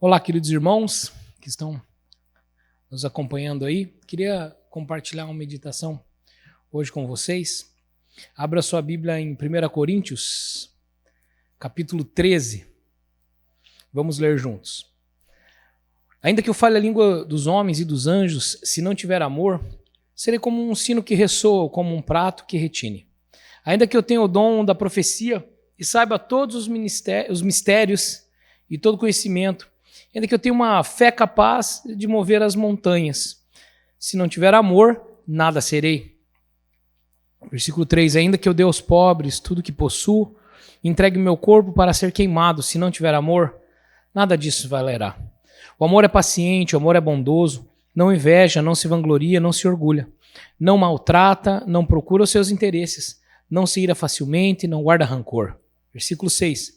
Olá, queridos irmãos que estão nos acompanhando aí. Queria compartilhar uma meditação hoje com vocês. Abra sua Bíblia em 1 Coríntios, capítulo 13. Vamos ler juntos. Ainda que eu fale a língua dos homens e dos anjos, se não tiver amor, serei como um sino que ressoa ou como um prato que retine. Ainda que eu tenha o dom da profecia e saiba todos os mistérios e todo conhecimento, ainda que eu tenha uma fé capaz de mover as montanhas, se não tiver amor, nada serei. Versículo 3, ainda que eu dê aos pobres tudo que possuo, entregue meu corpo para ser queimado, se não tiver amor, nada disso valerá. O amor é paciente, o amor é bondoso, não inveja, não se vangloria, não se orgulha, não maltrata, não procura os seus interesses, não se ira facilmente, não guarda rancor. Versículo 6,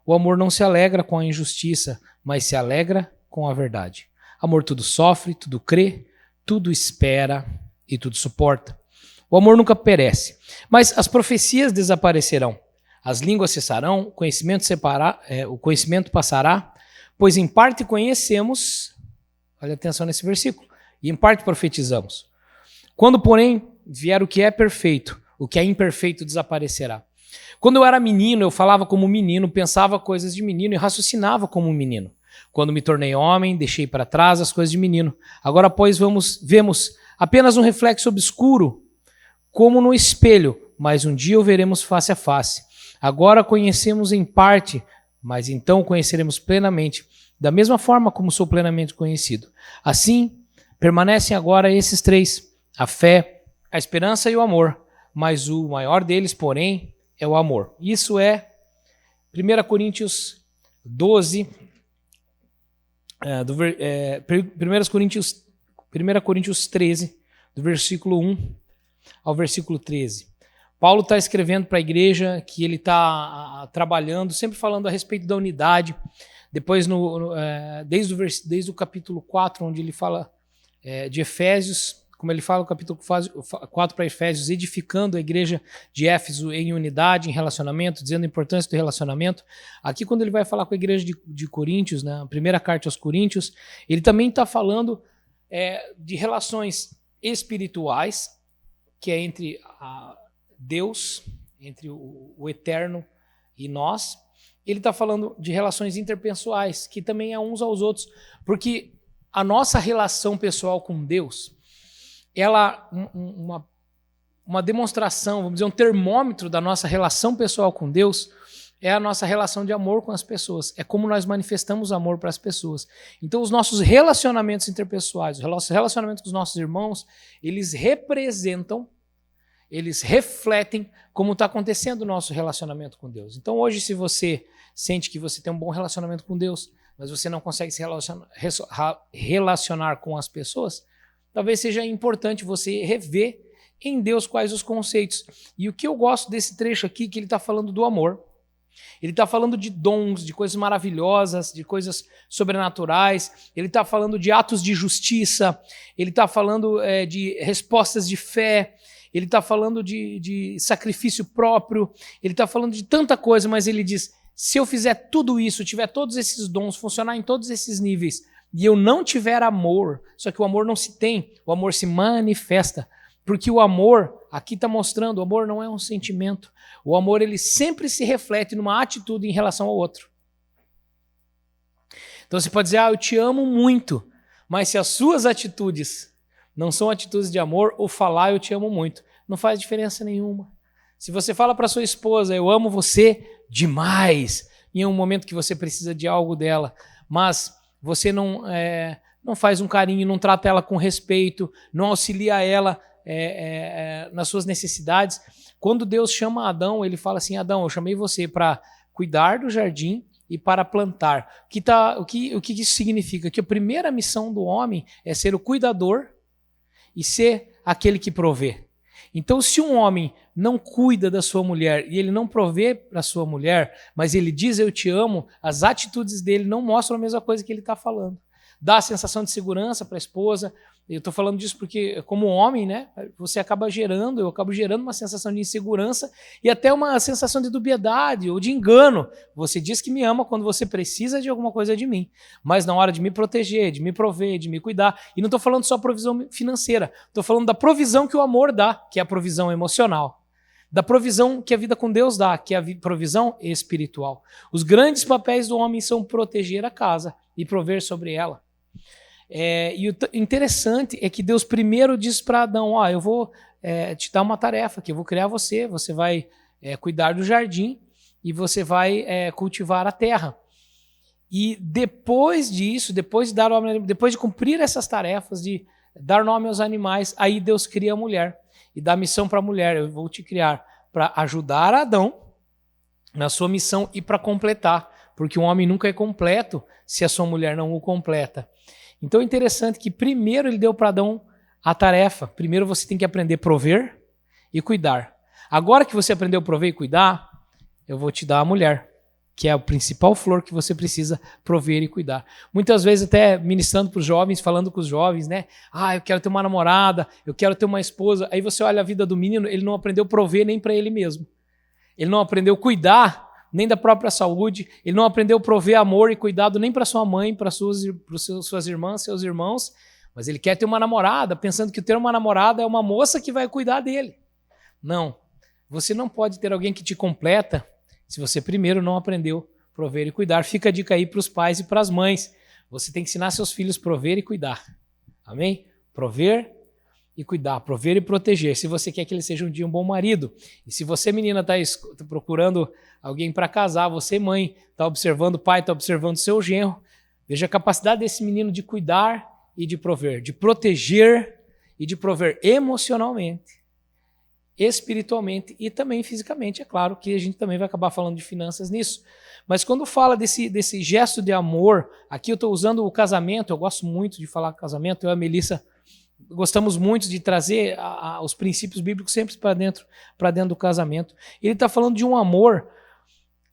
o amor não se alegra com a injustiça, mas se alegra com a verdade. Amor tudo sofre, tudo crê, tudo espera e tudo suporta. O amor nunca perece, mas as profecias desaparecerão, as línguas cessarão, o conhecimento passará, pois em parte conhecemos, olha atenção nesse versículo, e em parte profetizamos. Quando, porém, vier o que é perfeito, o que é imperfeito desaparecerá. Quando eu era menino, eu falava como menino, pensava coisas de menino e raciocinava como um menino. Quando me tornei homem, deixei para trás as coisas de menino. Agora, pois, vemos apenas um reflexo obscuro, como no espelho, mas um dia o veremos face a face. Agora conhecemos em parte, mas então conheceremos plenamente, da mesma forma como sou plenamente conhecido. Assim, permanecem agora esses três, a fé, a esperança e o amor, mas o maior deles, porém, é o amor. Isso é 1 Coríntios 12, 1 Coríntios 13, do versículo 1 ao versículo 13. Paulo está escrevendo para a igreja que ele está trabalhando, sempre falando a respeito da unidade. Depois, desde o capítulo 4, onde ele fala de Efésios, como ele fala no capítulo 4 para Efésios, edificando a igreja de Éfeso em unidade, em relacionamento, dizendo a importância do relacionamento. Aqui, quando ele vai falar com a igreja de Coríntios, na primeira carta aos Coríntios, ele também está falando de relações espirituais, que é entre Deus, entre o eterno e nós. Ele está falando de relações interpessoais, que também é uns aos outros, porque a nossa relação pessoal com Deus, ela uma demonstração, vamos dizer, um termômetro da nossa relação pessoal com Deus é a nossa relação de amor com as pessoas. É como nós manifestamos amor para as pessoas. Então, os nossos relacionamentos interpessoais, os relacionamentos com os nossos irmãos, eles representam, eles refletem como está acontecendo o nosso relacionamento com Deus. Então, hoje, se você sente que você tem um bom relacionamento com Deus, mas você não consegue se relacionar com as pessoas, talvez seja importante você rever em Deus quais os conceitos. E o que eu gosto desse trecho aqui, que ele está falando do amor. Ele está falando de dons, de coisas maravilhosas, de coisas sobrenaturais. Ele está falando de atos de justiça. Ele está falando de respostas de fé. Ele está falando de sacrifício próprio. Ele está falando de tanta coisa, mas ele diz, se eu fizer tudo isso, tiver todos esses dons, funcionar em todos esses níveis, e eu não tiver amor, só que o amor não se tem, o amor se manifesta, porque o amor, aqui está mostrando, o amor não é um sentimento, o amor ele sempre se reflete numa atitude em relação ao outro. Então você pode dizer, eu te amo muito, mas se as suas atitudes não são atitudes de amor, ou falar eu te amo muito, não faz diferença nenhuma. Se você fala para sua esposa, eu amo você demais, em um momento que você precisa de algo dela, mas você não faz um carinho, não trata ela com respeito, não auxilia ela nas suas necessidades. Quando Deus chama Adão, ele fala assim, Adão, eu chamei você para cuidar do jardim e para plantar. O que isso significa? Que a primeira missão do homem é ser o cuidador e ser aquele que provê. Então, se um homem não cuida da sua mulher e ele não provê para a sua mulher, mas ele diz eu te amo, as atitudes dele não mostram a mesma coisa que ele está falando. Dá a sensação de segurança para a esposa, Eu estou falando disso porque, como homem, né, eu acabo gerando uma sensação de insegurança e até uma sensação de dubiedade ou de engano. Você diz que me ama quando você precisa de alguma coisa de mim, mas na hora de me proteger, de me prover, de me cuidar. E não estou falando só provisão financeira, estou falando da provisão que o amor dá, que é a provisão emocional. Da provisão que a vida com Deus dá, que é a provisão espiritual. Os grandes papéis do homem são proteger a casa e prover sobre ela. E o interessante é que Deus primeiro diz para Adão, eu vou te dar uma tarefa, que eu vou criar você vai cuidar do jardim e você vai cultivar a terra. E depois disso, depois de cumprir essas tarefas, de dar nome aos animais, aí Deus cria a mulher e dá missão para a mulher, eu vou te criar para ajudar Adão na sua missão e para completar, porque o homem nunca é completo se a sua mulher não o completa. Então é interessante que primeiro ele deu para Adão a tarefa. Primeiro você tem que aprender a prover e cuidar. Agora que você aprendeu a prover e cuidar, eu vou te dar a mulher, que é a principal flor que você precisa prover e cuidar. Muitas vezes até ministrando para os jovens, falando com os jovens, né? Eu quero ter uma namorada, eu quero ter uma esposa. Aí você olha a vida do menino, ele não aprendeu a prover nem para ele mesmo. Ele não aprendeu a cuidar nem da própria saúde, ele não aprendeu a prover amor e cuidado nem para sua mãe, para suas irmãs, seus irmãos, mas ele quer ter uma namorada, pensando que ter uma namorada é uma moça que vai cuidar dele. Não, você não pode ter alguém que te completa se você primeiro não aprendeu a prover e cuidar. Fica a dica aí para os pais e para as mães, você tem que ensinar seus filhos a prover e cuidar, amém? Prover e cuidar, prover e proteger, se você quer que ele seja um dia um bom marido. E se você, menina, está procurando alguém para casar, você, mãe, está observando o pai, está observando o seu genro, veja a capacidade desse menino de cuidar e de prover, de proteger e de prover emocionalmente, espiritualmente e também fisicamente. É claro que a gente também vai acabar falando de finanças nisso. Mas quando fala desse gesto de amor, aqui eu estou usando o casamento, eu gosto muito de falar casamento, eu e a Melissa gostamos muito de trazer os princípios bíblicos sempre para dentro do casamento. Ele está falando de um amor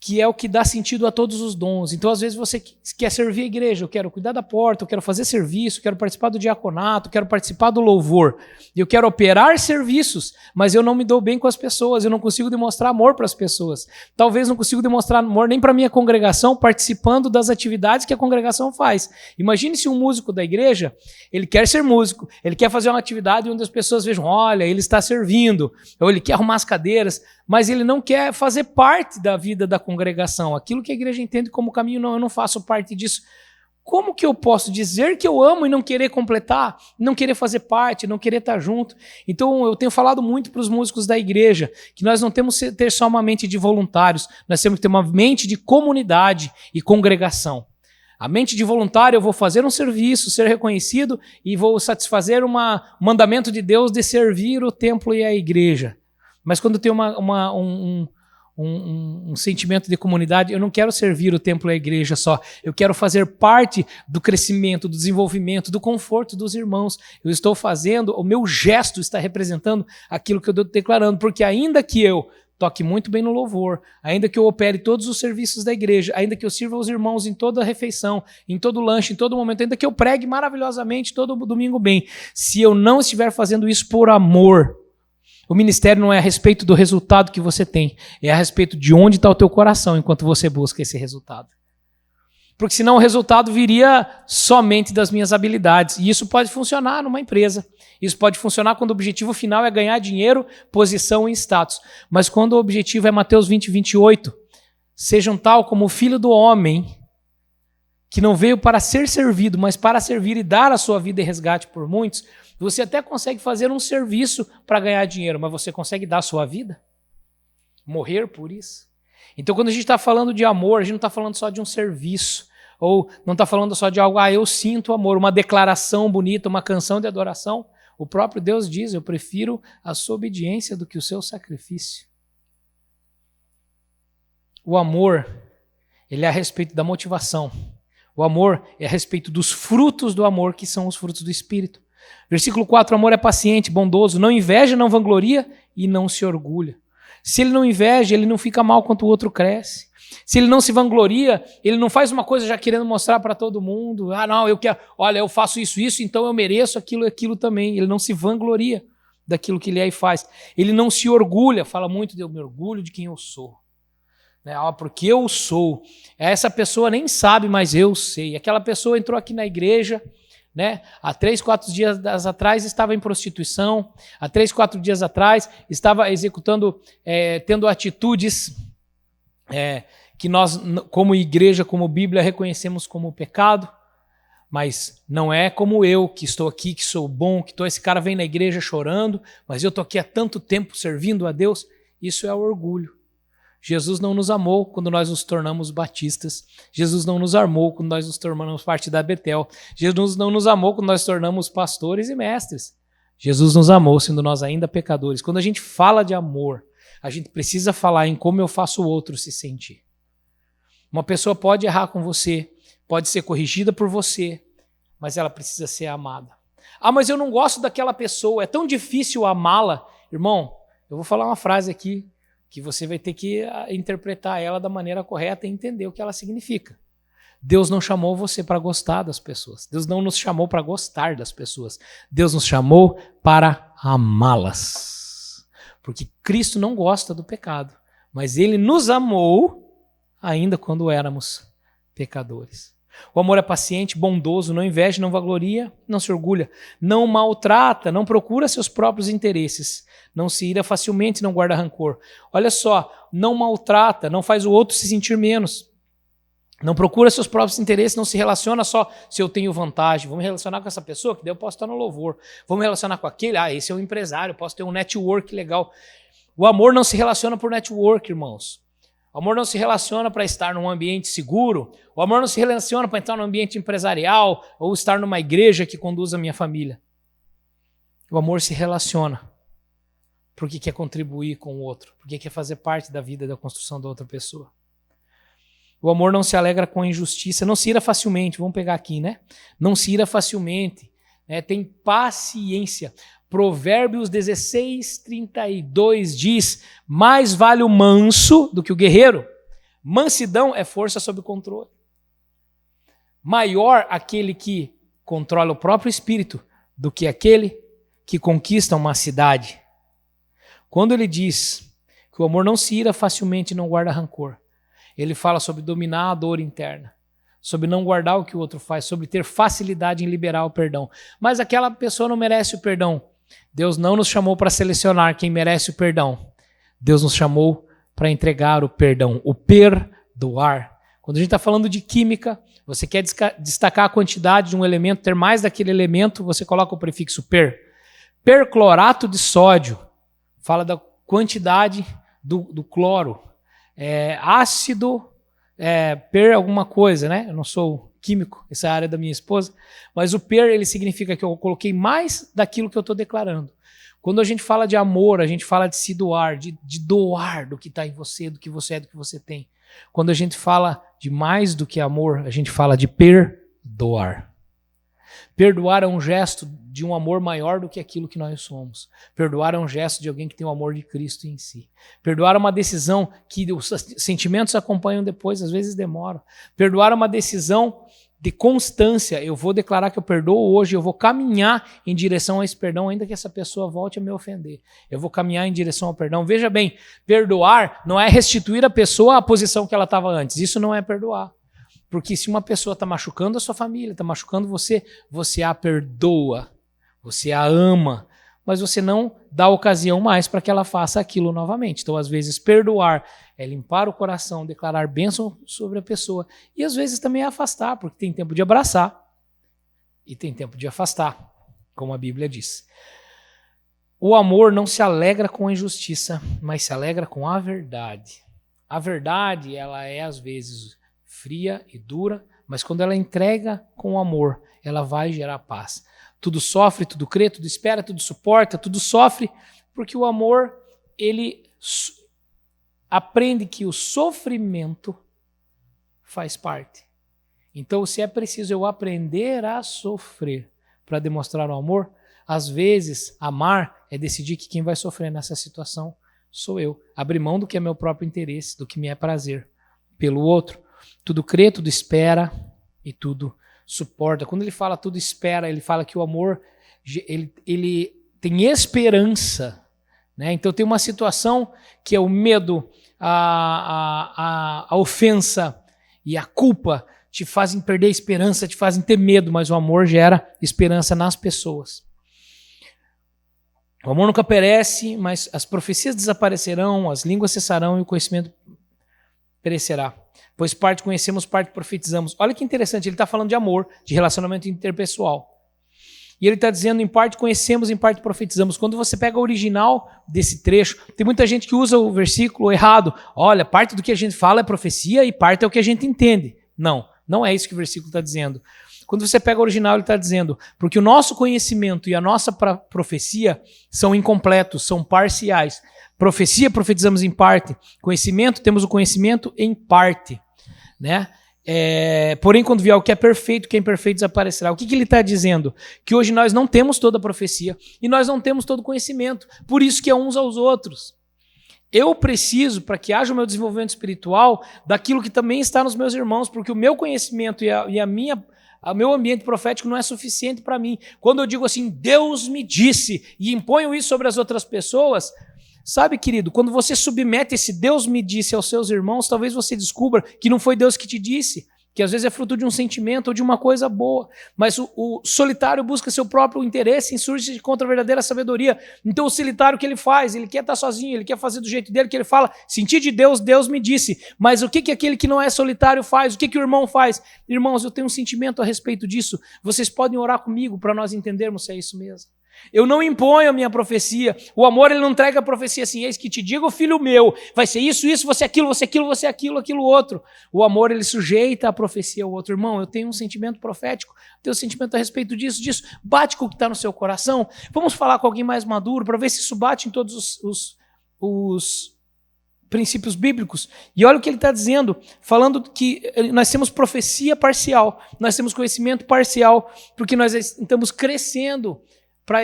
que é o que dá sentido a todos os dons. Então, às vezes, você quer servir a igreja, eu quero cuidar da porta, eu quero fazer serviço, eu quero participar do diaconato, eu quero participar do louvor, eu quero operar serviços, mas eu não me dou bem com as pessoas, eu não consigo demonstrar amor para as pessoas. Talvez não consigo demonstrar amor nem para a minha congregação, participando das atividades que a congregação faz. Imagine se um músico da igreja, ele quer ser músico, ele quer fazer uma atividade onde as pessoas vejam, olha, ele está servindo, ou ele quer arrumar as cadeiras, mas ele não quer fazer parte da vida da congregação. Aquilo que a igreja entende como caminho, não, eu não faço parte disso. Como que eu posso dizer que eu amo e não querer completar, não querer fazer parte, não querer estar junto? Então eu tenho falado muito para os músicos da igreja que nós não temos que ter só uma mente de voluntários, nós temos que ter uma mente de comunidade e congregação. A mente de voluntário, eu vou fazer um serviço, ser reconhecido e vou satisfazer um mandamento de Deus de servir o templo e a igreja. Mas quando tem um sentimento de comunidade, eu não quero servir o templo e a igreja só, eu quero fazer parte do crescimento, do desenvolvimento, do conforto dos irmãos. Eu estou fazendo, o meu gesto está representando aquilo que eu estou declarando, porque ainda que eu toque muito bem no louvor, ainda que eu opere todos os serviços da igreja, ainda que eu sirva os irmãos em toda a refeição, em todo lanche, em todo momento, ainda que eu pregue maravilhosamente todo domingo bem, se eu não estiver fazendo isso por amor, o ministério não é a respeito do resultado que você tem, é a respeito de onde está o teu coração enquanto você busca esse resultado. Porque senão o resultado viria somente das minhas habilidades. E isso pode funcionar numa empresa. Isso pode funcionar quando o objetivo final é ganhar dinheiro, posição e status. Mas quando o objetivo é Mateus 20, 28, sejam tal como o Filho do Homem, que não veio para ser servido, mas para servir e dar a sua vida em resgate por muitos, você até consegue fazer um serviço para ganhar dinheiro, mas você consegue dar a sua vida? Morrer por isso? Então, quando a gente está falando de amor, a gente não está falando só de um serviço, ou não está falando só de algo, eu sinto amor, uma declaração bonita, uma canção de adoração. O próprio Deus diz, eu prefiro a sua obediência do que o seu sacrifício. O amor, ele é a respeito da motivação. O amor é a respeito dos frutos do amor, que são os frutos do Espírito. Versículo 4, o amor é paciente, bondoso, não inveja, não vangloria e não se orgulha. Se ele não inveja, ele não fica mal quando o outro cresce. Se ele não se vangloria, ele não faz uma coisa já querendo mostrar para todo mundo. Ah, não, eu quero, olha, eu faço isso, então eu mereço aquilo também. Ele não se vangloria daquilo que ele é e faz. Ele não se orgulha, fala muito de eu me orgulho de quem eu sou. Né? Ah, porque eu sou. Essa pessoa nem sabe, mas eu sei. Aquela pessoa entrou aqui na igreja, né? Há 3, 4 dias atrás estava em prostituição, há 3, 4 dias atrás estava executando, tendo atitudes que nós, como igreja, como Bíblia, reconhecemos como pecado, mas não é como eu, que estou aqui, que sou bom, que esse cara vem na igreja chorando, mas eu estou aqui há tanto tempo servindo a Deus. Isso é orgulho. Jesus não nos amou quando nós nos tornamos batistas. Jesus não nos amou quando nós nos tornamos parte da Betel. Jesus não nos amou quando nós nos tornamos pastores e mestres. Jesus nos amou sendo nós ainda pecadores. Quando a gente fala de amor, a gente precisa falar em como eu faço o outro se sentir. Uma pessoa pode errar com você, pode ser corrigida por você, mas ela precisa ser amada. Ah, mas eu não gosto daquela pessoa, é tão difícil amá-la. Irmão, eu vou falar uma frase aqui, que você vai ter que interpretar ela da maneira correta e entender o que ela significa. Deus não chamou você para gostar das pessoas. Deus não nos chamou para gostar das pessoas. Deus nos chamou para amá-las. Porque Cristo não gosta do pecado, mas Ele nos amou ainda quando éramos pecadores. O amor é paciente, bondoso, não inveja, não vangloria, não se orgulha, não maltrata, não procura seus próprios interesses, não se ira facilmente, não guarda rancor. Olha só, não maltrata, não faz o outro se sentir menos, não procura seus próprios interesses, não se relaciona só se eu tenho vantagem. Vou me relacionar com essa pessoa, que daí eu posso estar no louvor. Vou me relacionar com aquele, esse é um empresário, posso ter um network legal. O amor não se relaciona por network, irmãos. O amor não se relaciona para estar num ambiente seguro. O amor não se relaciona para entrar num ambiente empresarial ou estar numa igreja que conduz a minha família. O amor se relaciona porque quer contribuir com o outro, porque quer fazer parte da vida da construção da outra pessoa. O amor não se alegra com a injustiça, não se ira facilmente. Vamos pegar aqui, né? Não se ira facilmente. Tem paciência. Provérbios 16:32 diz: mais vale o manso do que o guerreiro. Mansidão é força sob controle. Maior aquele que controla o próprio espírito do que aquele que conquista uma cidade. Quando ele diz que o amor não se ira facilmente e não guarda rancor, ele fala sobre dominar a dor interna, sobre não guardar o que o outro faz, sobre ter facilidade em liberar o perdão. Mas aquela pessoa não merece o perdão. Deus não nos chamou para selecionar quem merece o perdão. Deus nos chamou para entregar o perdão, o perdoar. Quando a gente está falando de química, você quer destacar a quantidade de um elemento, ter mais daquele elemento, você coloca o prefixo per. Perclorato de sódio fala da quantidade do cloro. Ácido, per alguma coisa, né? Eu não sou químico, essa é a área da minha esposa, mas o per, ele significa que eu coloquei mais daquilo que eu estou declarando. Quando a gente fala de amor, a gente fala de se doar, de doar do que está em você, do que você é, do que você tem. Quando a gente fala de mais do que amor, a gente fala de perdoar. Perdoar é um gesto de um amor maior do que aquilo que nós somos. Perdoar é um gesto de alguém que tem o amor de Cristo em si. Perdoar é uma decisão que os sentimentos acompanham depois, às vezes demoram. Perdoar é uma decisão de constância. Eu vou declarar que eu perdoo hoje, eu vou caminhar em direção a esse perdão, ainda que essa pessoa volte a me ofender. Eu vou caminhar em direção ao perdão. Veja bem, perdoar não é restituir a pessoa à posição que ela estava antes. Isso não é perdoar. Porque se uma pessoa está machucando a sua família, está machucando você, você a perdoa, você a ama, mas você não dá ocasião mais para que ela faça aquilo novamente. Então, às vezes, perdoar é limpar o coração, declarar bênção sobre a pessoa, e às vezes também é afastar, porque tem tempo de abraçar e tem tempo de afastar, como a Bíblia diz. O amor não se alegra com a injustiça, mas se alegra com a verdade. A verdade, ela é às vezes fria e dura, mas quando ela entrega com amor, ela vai gerar paz. Tudo sofre, tudo crê, tudo espera, tudo suporta, tudo sofre, porque o amor, ele aprende que o sofrimento faz parte. Então, se é preciso eu aprender a sofrer para demonstrar o amor, às vezes, amar é decidir que quem vai sofrer nessa situação sou eu. Abrir mão do que é meu próprio interesse, do que me é prazer, pelo outro. Tudo crê, tudo espera e tudo suporta. Quando ele fala tudo espera, ele fala que o amor, ele tem esperança, né? Então tem uma situação que é o medo, a ofensa e a culpa te fazem perder a esperança, te fazem ter medo, mas o amor gera esperança nas pessoas. O amor nunca perece, mas as profecias desaparecerão, as línguas cessarão e o conhecimento perecerá. Pois parte conhecemos, parte profetizamos. Olha que interessante, ele está falando de amor, de relacionamento interpessoal. E ele está dizendo, em parte conhecemos, em parte profetizamos. Quando você pega o original desse trecho, tem muita gente que usa o versículo errado. Olha, parte do que a gente fala é profecia e parte é o que a gente entende. Não, não é isso que o versículo está dizendo. Quando você pega o original, ele está dizendo, porque o nosso conhecimento e a nossa profecia são incompletos, são parciais. Profecia, profetizamos em parte. Conhecimento, temos o conhecimento em parte, né? Porém, quando vier o que é perfeito, quem é imperfeito desaparecerá. O que ele está dizendo? Que hoje nós não temos toda a profecia e nós não temos todo o conhecimento. Por isso que é uns aos outros. Eu preciso, para que haja o meu desenvolvimento espiritual, daquilo que também está nos meus irmãos, porque o meu conhecimento o meu ambiente profético não é suficiente para mim. Quando eu digo assim, Deus me disse, e imponho isso sobre as outras pessoas, sabe, querido, quando você submete esse Deus me disse aos seus irmãos, talvez você descubra que não foi Deus que te disse, que às vezes é fruto de um sentimento ou de uma coisa boa, mas o solitário busca seu próprio interesse, insurge contra a verdadeira sabedoria. Então o solitário, o que ele faz? Ele quer estar sozinho, ele quer fazer do jeito dele, que ele fala, senti de Deus, Deus me disse. Mas o que aquele que não é solitário faz? O que o irmão faz? Irmãos, eu tenho um sentimento a respeito disso, vocês podem orar comigo para nós entendermos se é isso mesmo. Eu não imponho a minha profecia. O amor, ele não entrega a profecia assim, eis que te digo, filho meu, vai ser isso, você aquilo, aquilo outro. O amor, ele sujeita a profecia ao outro. Irmão, eu tenho um sentimento profético, tenho um sentimento a respeito disso. Bate com o que está no seu coração. Vamos falar com alguém mais maduro para ver se isso bate em todos os princípios bíblicos. E olha o que ele está dizendo, falando que nós temos profecia parcial, nós temos conhecimento parcial, porque nós estamos crescendo para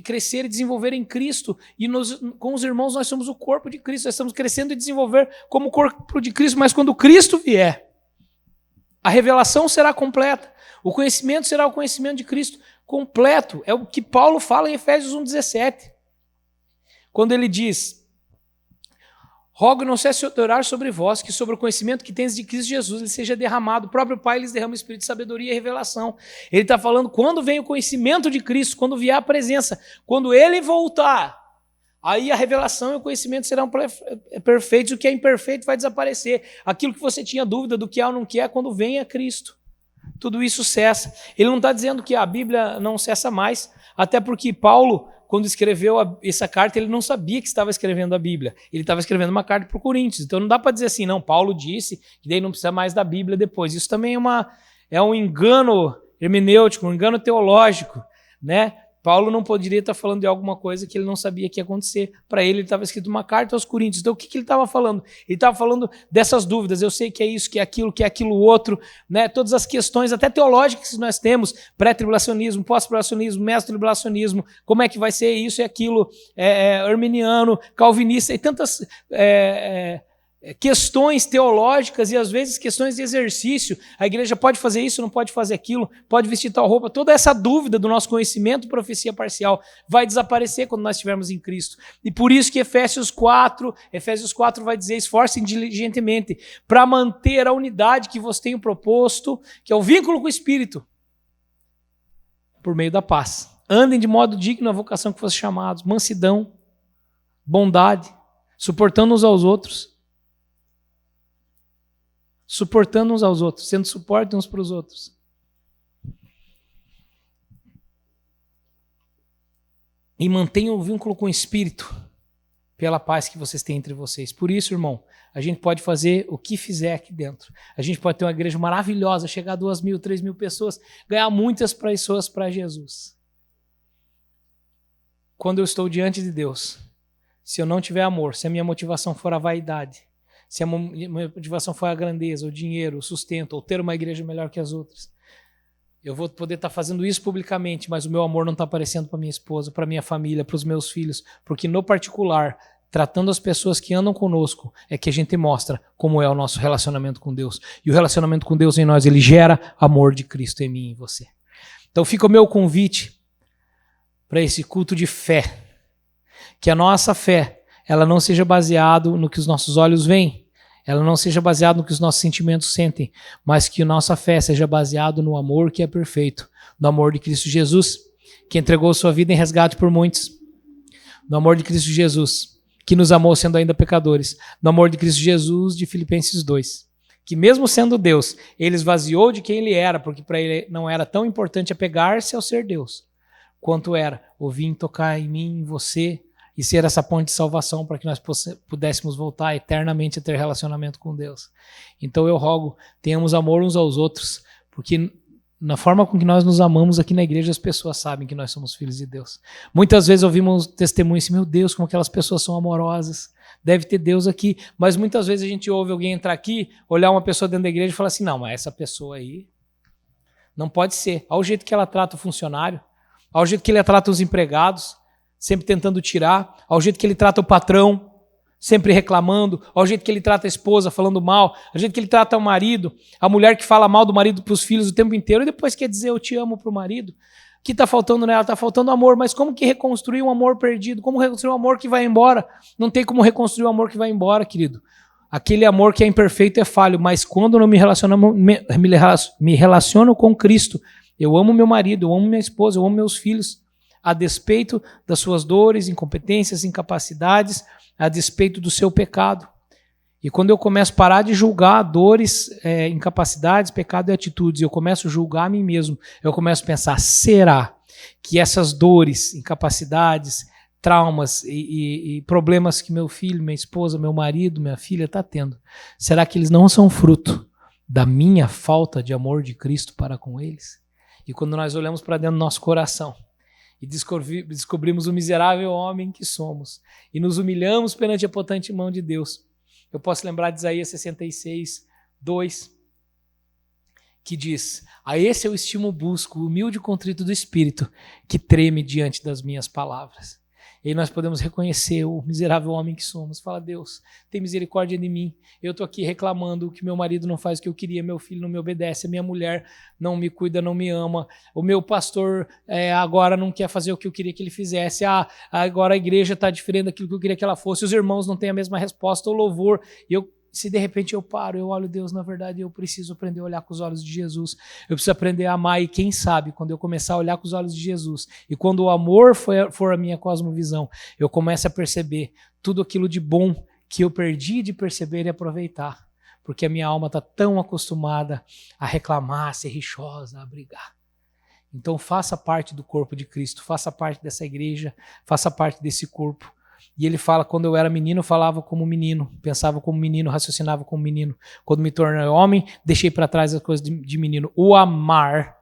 crescer e desenvolver em Cristo, e com os irmãos nós somos o corpo de Cristo, nós estamos crescendo e desenvolver como o corpo de Cristo, mas quando Cristo vier, a revelação será completa, o conhecimento será o conhecimento de Cristo completo, é o que Paulo fala em Efésios 1,17, quando ele diz, rogo não cesse de orar sobre vós, que sobre o conhecimento que tens de Cristo Jesus, ele seja derramado. O próprio Pai lhes derrama o Espírito de sabedoria e revelação. Ele está falando quando vem o conhecimento de Cristo, quando vier a presença, quando ele voltar, aí a revelação e o conhecimento serão perfeitos, o que é imperfeito vai desaparecer. Aquilo que você tinha dúvida do que é ou não que é, quando vem a Cristo, tudo isso cessa. Ele não está dizendo que a Bíblia não cessa mais, até porque Paulo, quando escreveu essa carta, ele não sabia que estava escrevendo a Bíblia. Ele estava escrevendo uma carta para o Coríntios. Então não dá para dizer assim, não, Paulo disse, que daí não precisa mais da Bíblia depois. Isso também é um engano hermenêutico, um engano teológico, né? Paulo não poderia estar falando de alguma coisa que ele não sabia que ia acontecer. Para ele estava escrito uma carta aos Coríntios. Então o que ele estava falando? Ele estava falando dessas dúvidas. Eu sei que é isso, que é aquilo outro, né? Todas as questões, até teológicas que nós temos, pré-tribulacionismo, pós-tribulacionismo, mestre-tribulacionismo, como é que vai ser isso e aquilo, arminiano, calvinista, e tantas questões teológicas e às vezes questões de exercício. A igreja pode fazer isso, não pode fazer aquilo, pode vestir tal roupa. Toda essa dúvida do nosso conhecimento, profecia parcial, vai desaparecer quando nós estivermos em Cristo. E por isso que Efésios 4 vai dizer, esforcem diligentemente para manter a unidade que vos tenho proposto, que é o vínculo com o Espírito, por meio da paz. Andem de modo digno à vocação que fossem chamados, mansidão, bondade, suportando uns aos outros, suportando uns aos outros, sendo suporte uns para os outros. E mantenham o vínculo com o Espírito, pela paz que vocês têm entre vocês. Por isso, irmão, a gente pode fazer o que fizer aqui dentro. A gente pode ter uma igreja maravilhosa, chegar a 2.000, 3.000 pessoas, ganhar muitas pessoas para Jesus. Quando eu estou diante de Deus, se eu não tiver amor, se a minha motivação for a vaidade, se a minha motivação for a grandeza, o dinheiro, o sustento, ou ter uma igreja melhor que as outras, eu vou poder estar fazendo isso publicamente, mas o meu amor não está aparecendo para minha esposa, para minha família, para os meus filhos, porque no particular tratando as pessoas que andam conosco, é que a gente mostra como é o nosso relacionamento com Deus. E o relacionamento com Deus em nós, ele gera amor de Cristo em mim e em você. Então fica o meu convite para esse culto de fé. Que a nossa fé, ela não seja baseada no que os nossos olhos veem, ela não seja baseada no que os nossos sentimentos sentem, mas que a nossa fé seja baseada no amor que é perfeito, no amor de Cristo Jesus, que entregou sua vida em resgate por muitos, no amor de Cristo Jesus, que nos amou sendo ainda pecadores, no amor de Cristo Jesus de Filipenses 2, que mesmo sendo Deus, ele esvaziou de quem ele era, porque para ele não era tão importante apegar-se ao ser Deus, quanto era ouvir tocar em mim, em você, e ser essa ponte de salvação para que nós pudéssemos voltar eternamente a ter relacionamento com Deus. Então eu rogo, tenhamos amor uns aos outros, porque na forma com que nós nos amamos aqui na igreja, as pessoas sabem que nós somos filhos de Deus. Muitas vezes ouvimos testemunhos assim, meu Deus, como aquelas pessoas são amorosas, deve ter Deus aqui, mas muitas vezes a gente ouve alguém entrar aqui, olhar uma pessoa dentro da igreja e falar assim, não, mas essa pessoa aí não pode ser. Ao jeito que ela trata o funcionário, ao jeito que ele trata os empregados, sempre tentando tirar, ao jeito que ele trata o patrão, sempre reclamando, ao jeito que ele trata a esposa, falando mal, ao jeito que ele trata o marido, a mulher que fala mal do marido para os filhos o tempo inteiro e depois quer dizer eu te amo para o marido. O que está faltando nela? Está faltando amor, mas como que reconstruir um amor perdido? Como reconstruir um amor que vai embora? Não tem como reconstruir um amor que vai embora, querido. Aquele amor que é imperfeito é falho, mas quando eu não me relaciono com Cristo, eu amo meu marido, eu amo minha esposa, eu amo meus filhos, a despeito das suas dores, incompetências, incapacidades, a despeito do seu pecado. E quando eu começo a parar de julgar dores, incapacidades, pecado e atitudes, eu começo a julgar a mim mesmo, eu começo a pensar, será que essas dores, incapacidades, traumas e problemas que meu filho, minha esposa, meu marido, minha filha está tendo, será que eles não são fruto da minha falta de amor de Cristo para com eles? E quando nós olhamos para dentro do nosso coração, e descobrimos o miserável homem que somos, e nos humilhamos perante a potente mão de Deus. Eu posso lembrar de Isaías 66, 2, que diz, a esse eu estimo busco, o humilde e contrito do espírito, que treme diante das minhas palavras. E aí nós podemos reconhecer o miserável homem que somos. Fala, Deus, tem misericórdia de mim. Eu estou aqui reclamando que meu marido não faz o que eu queria, meu filho não me obedece, a minha mulher não me cuida, não me ama, o meu pastor agora não quer fazer o que eu queria que ele fizesse, agora a igreja está diferente daquilo que eu queria que ela fosse, os irmãos não têm a mesma resposta, o louvor, e se de repente eu paro, eu olho Deus, na verdade eu preciso aprender a olhar com os olhos de Jesus, eu preciso aprender a amar, e quem sabe, quando eu começar a olhar com os olhos de Jesus, e quando o amor for a minha cosmovisão, eu começo a perceber tudo aquilo de bom que eu perdi de perceber e aproveitar, porque a minha alma está tão acostumada a reclamar, a ser rixosa, a brigar. Então faça parte do corpo de Cristo, faça parte dessa igreja, faça parte desse corpo. E ele fala, quando eu era menino, eu falava como menino, pensava como menino, raciocinava como menino. Quando me tornei homem, deixei para trás as coisas de menino. O amar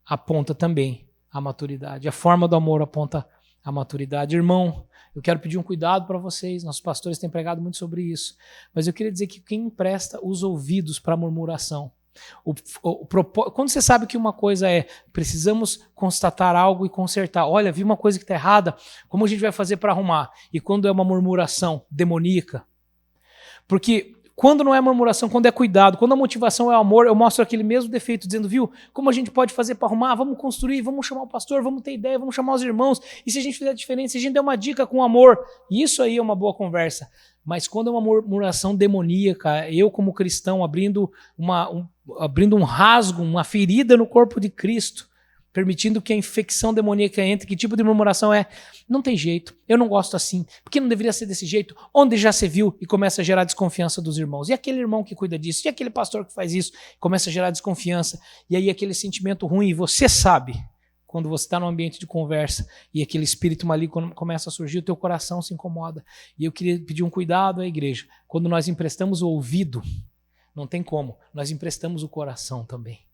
aponta também a maturidade. A forma do amor aponta a maturidade. Irmão, eu quero pedir um cuidado para vocês. Nossos pastores têm pregado muito sobre isso. Mas eu queria dizer que quem empresta os ouvidos para a murmuração, quando você sabe que uma coisa precisamos constatar algo e consertar, olha, vi uma coisa que está errada, como a gente vai fazer para arrumar? E quando é uma murmuração demoníaca, porque quando não é murmuração, quando é cuidado, quando a motivação é amor, eu mostro aquele mesmo defeito, dizendo, viu, como a gente pode fazer para arrumar? Vamos construir, vamos chamar o pastor, vamos ter ideia, vamos chamar os irmãos, e se a gente fizer diferente, se a gente der uma dica com amor, isso aí é uma boa conversa. Mas quando é uma murmuração demoníaca, eu como cristão abrindo um rasgo, uma ferida no corpo de Cristo, permitindo que a infecção demoníaca entre, que tipo de murmuração é? Não tem jeito, eu não gosto assim, porque não deveria ser desse jeito, onde já se viu, e começa a gerar desconfiança dos irmãos. E aquele irmão que cuida disso, e aquele pastor que faz isso, começa a gerar desconfiança, e aí aquele sentimento ruim, e você sabe, quando você está num ambiente de conversa e aquele espírito maligno começa a surgir, o teu coração se incomoda. E eu queria pedir um cuidado à igreja. Quando nós emprestamos o ouvido, não tem como, nós emprestamos o coração também.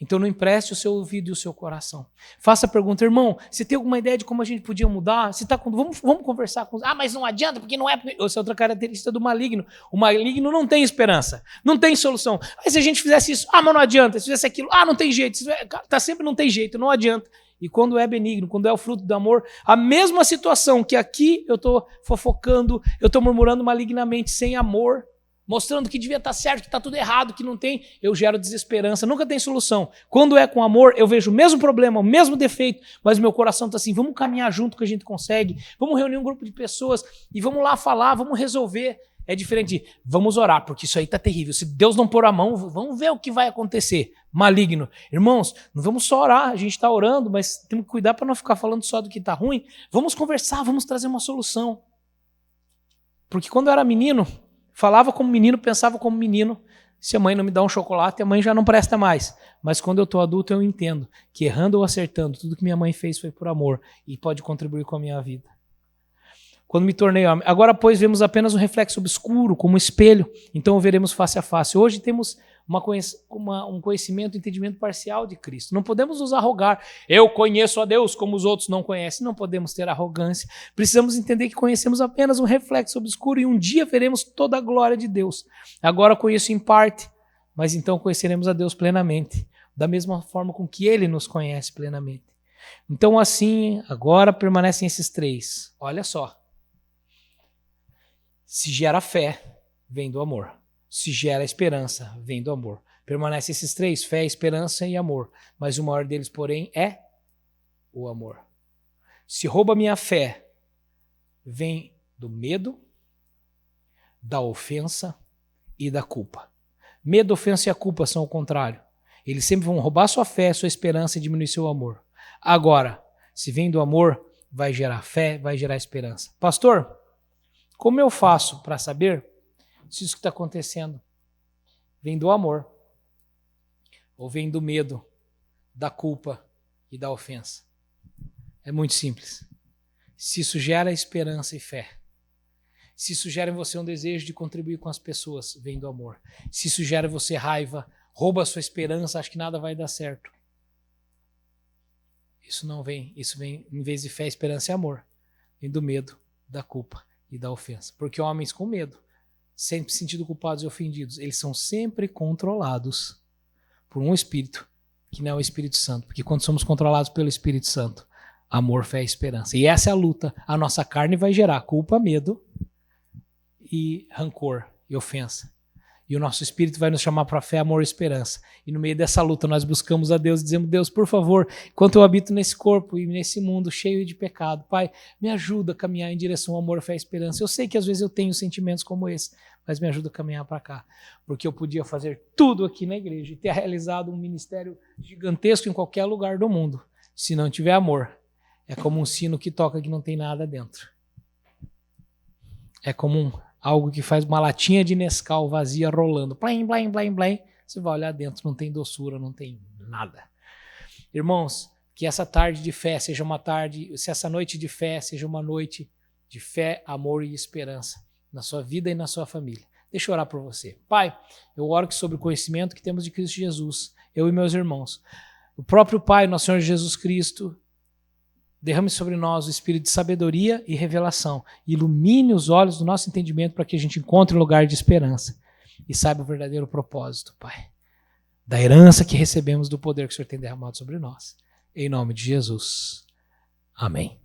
Então não empreste o seu ouvido e o seu coração. Faça a pergunta, irmão, você tem alguma ideia de como a gente podia mudar? Você tá vamos conversar com... mas não adianta, porque não é... Essa é outra característica do maligno. O maligno não tem esperança, não tem solução. Mas se a gente fizesse isso, mas não adianta. Se fizesse aquilo, não tem jeito. Tá sempre não tem jeito, não adianta. e quando é benigno, quando é o fruto do amor, a mesma situação que aqui eu estou fofocando, eu estou murmurando malignamente, sem amor, mostrando que devia estar certo, que está tudo errado, que não tem, eu gero desesperança, nunca tem solução. Quando é com amor, eu vejo o mesmo problema, o mesmo defeito, mas meu coração está assim, vamos caminhar junto que a gente consegue, vamos reunir um grupo de pessoas e vamos lá falar, vamos resolver. É diferente de, vamos orar, porque isso aí está terrível. Se Deus não pôr a mão, vamos ver o que vai acontecer. Maligno. Irmãos, não vamos só orar, a gente está orando, mas temos que cuidar para não ficar falando só do que está ruim. Vamos conversar, vamos trazer uma solução. Porque quando eu era menino, falava como menino, pensava como menino. Se a mãe não me dá um chocolate, a mãe já não presta mais. Mas quando eu estou adulto, eu entendo que errando ou acertando, tudo que minha mãe fez foi por amor e pode contribuir com a minha vida. Quando me tornei homem. Agora, pois, vemos apenas um reflexo obscuro, como um espelho, então o veremos face a face. Hoje temos um conhecimento, um entendimento parcial de Cristo. Não podemos nos arrogar. Eu conheço a Deus como os outros não conhecem. Não podemos ter arrogância. Precisamos entender que conhecemos apenas um reflexo obscuro e um dia veremos toda a glória de Deus. Agora conheço em parte, mas então conheceremos a Deus plenamente, da mesma forma com que Ele nos conhece plenamente. Então, assim, agora permanecem esses três. Olha só. Se gera fé, vem do amor. Se gera esperança, vem do amor. Permanece esses três, fé, esperança e amor. Mas o maior deles, porém, é o amor. Se rouba minha fé, vem do medo, da ofensa e da culpa. Medo, ofensa e a culpa são o contrário. Eles sempre vão roubar sua fé, sua esperança e diminuir seu amor. Agora, se vem do amor, vai gerar fé, vai gerar esperança. Pastor, como eu faço para saber se isso que está acontecendo vem do amor ou vem do medo, da culpa e da ofensa? É muito simples. Se isso gera esperança e fé, se isso gera em você um desejo de contribuir com as pessoas, vem do amor. Se isso gera em você raiva, rouba a sua esperança, acha que nada vai dar certo. Isso não vem. Isso vem, em vez de fé, esperança e amor, vem do medo, da culpa e da ofensa. Porque homens com medo, sempre se sentindo culpados e ofendidos, eles são sempre controlados por um espírito que não é o Espírito Santo. Porque quando somos controlados pelo Espírito Santo, amor, fé e esperança. E essa é a luta. A nossa carne vai gerar culpa, medo e rancor e ofensa. E o nosso espírito vai nos chamar para fé, amor e esperança. E no meio dessa luta nós buscamos a Deus e dizemos, Deus, por favor, enquanto eu habito nesse corpo e nesse mundo cheio de pecado, Pai, me ajuda a caminhar em direção ao amor, fé e esperança. Eu sei que às vezes eu tenho sentimentos como esse, mas me ajuda a caminhar para cá. Porque eu podia fazer tudo aqui na igreja e ter realizado um ministério gigantesco em qualquer lugar do mundo. Se não tiver amor, é como um sino que toca que não tem nada dentro. É como algo que faz uma latinha de Nescau vazia rolando. Blim, blim, blim, blim. Você vai olhar dentro, não tem doçura, não tem nada. Irmãos, que essa tarde de fé seja uma tarde, se essa noite de fé seja uma noite de fé, amor e esperança na sua vida e na sua família. Deixa eu orar por você. Pai, eu oro que sobre o conhecimento que temos de Cristo Jesus, eu e meus irmãos, o próprio Pai, nosso Senhor Jesus Cristo, derrame sobre nós o espírito de sabedoria e revelação. Ilumine os olhos do nosso entendimento para que a gente encontre um lugar de esperança e saiba o verdadeiro propósito, Pai, da herança que recebemos do poder que o Senhor tem derramado sobre nós. Em nome de Jesus. Amém.